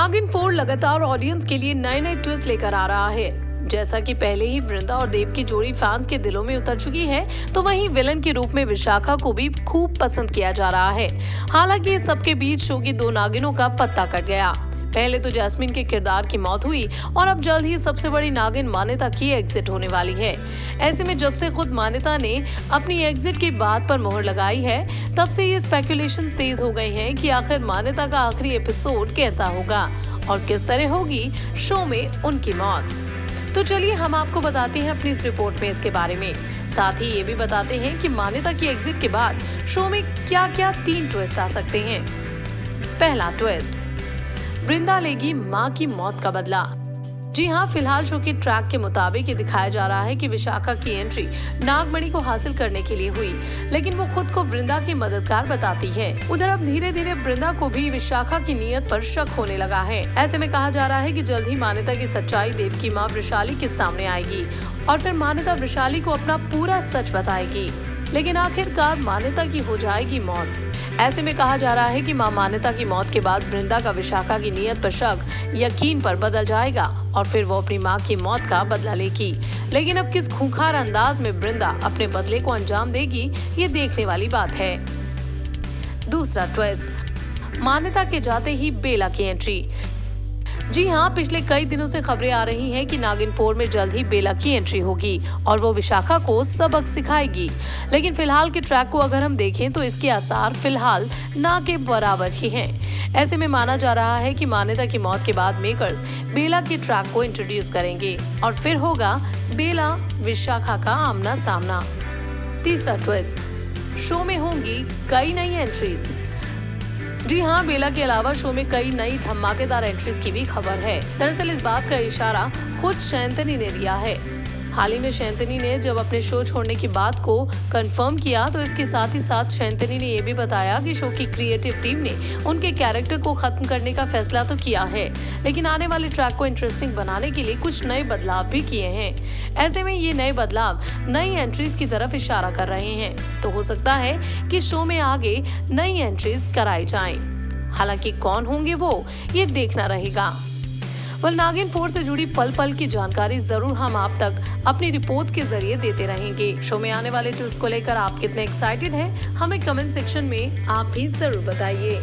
नागिन 4 लगातार ऑडियंस के लिए नए नए ट्विस्ट लेकर आ रहा है। जैसा कि पहले ही वृंदा और देव की जोड़ी फैंस के दिलों में उतर चुकी है, तो वहीं विलन के रूप में विशाखा को भी खूब पसंद किया जा रहा है। हालांकि इस सबके बीच शो की 2 नागिनों का पत्ता कट गया। पहले तो जैस्मिन के किरदार की मौत हुई और अब जल्द ही सबसे बड़ी नागिन मान्यता की एग्जिट होने वाली है। ऐसे में जब से खुद मान्यता ने अपनी एग्जिट की बात पर मोहर लगाई है, तब से ये स्पेकुलेशंस तेज हो गए हैं कि आखिर मान्यता का आखिरी एपिसोड कैसा होगा और किस तरह होगी शो में उनकी मौत। तो चलिए हम आपको बताते हैं अपनी इस रिपोर्ट में इसके बारे में। साथ ही ये भी बताते हैं कि मान्यता की एग्जिट के बाद शो में क्या क्या 3 ट्विस्ट आ सकते हैं। पहला ट्विस्ट, वृंदा लेगी मां की मौत का बदला। जी हाँ, फिलहाल शो के ट्रैक के मुताबिक ये दिखाया जा रहा है कि विशाखा की एंट्री नागमणि को हासिल करने के लिए हुई, लेकिन वो खुद को वृंदा की मददगार बताती है। उधर अब धीरे धीरे वृंदा को भी विशाखा की नीयत पर शक होने लगा है। ऐसे में कहा जा रहा है कि जल्द ही मान्यता की सच्चाई देव की मां वृषाली के सामने आएगी और फिर मान्यता वृषाली को अपना पूरा सच बताएगी, लेकिन आखिरकार मान्यता की हो जाएगी मौत। ऐसे में कहा जा रहा है कि मां मान्यता की मौत के बाद वृंदा का विशाखा की नीयत पर शक यकीन पर बदल जाएगा और फिर वो अपनी मां की मौत का बदला लेगी। लेकिन अब किस खूंखार अंदाज में वृंदा अपने बदले को अंजाम देगी, ये देखने वाली बात है। दूसरा ट्विस्ट, मान्यता के जाते ही बेला की एंट्री। जी हाँ, पिछले कई दिनों से खबरें आ रही हैं कि नागिन 4 में जल्द ही बेला की एंट्री होगी और वो विशाखा को सबक सिखाएगी। लेकिन फिलहाल के ट्रैक को अगर हम देखें तो इसके आसार फिलहाल ना के बराबर ही हैं। ऐसे में माना जा रहा है कि मान्यता की मौत के बाद मेकर्स बेला के ट्रैक को इंट्रोड्यूस करेंगे और फिर होगा बेला विशाखा का आमना सामना। तीसरा ट्विस्ट, शो में होंगी कई नई एंट्रीज। जी हाँ, बेला के अलावा शो में कई नई धमाकेदार एंट्रीज की भी खबर है। दरअसल इस बात का इशारा खुद शैंतनी ने दिया है। हाल ही में शैंतनी ने जब अपने शो छोड़ने की बात को कंफर्म किया, तो इसके साथ ही साथ शैंतनी ने यह भी बताया कि शो की क्रिएटिव टीम ने उनके कैरेक्टर को खत्म करने का फैसला तो किया है, लेकिन आने वाले ट्रैक को इंटरेस्टिंग बनाने के लिए कुछ नए बदलाव भी किए हैं। ऐसे में ये नए बदलाव नई एंट्रीज की तरफ इशारा कर रहे हैं, तो हो सकता है कि शो में आगे नई एंट्रीज कराई जाएं। हालांकि कौन होंगे वो, ये देखना रहेगा। नागिन 4 से जुड़ी पल पल की जानकारी जरूर हम आप तक अपनी रिपोर्ट्स के जरिए देते रहेंगे। शो में आने वाले ट्विस्ट को लेकर आप कितने एक्साइटेड हैं, हमें कमेंट सेक्शन में आप भी जरूर बताइए।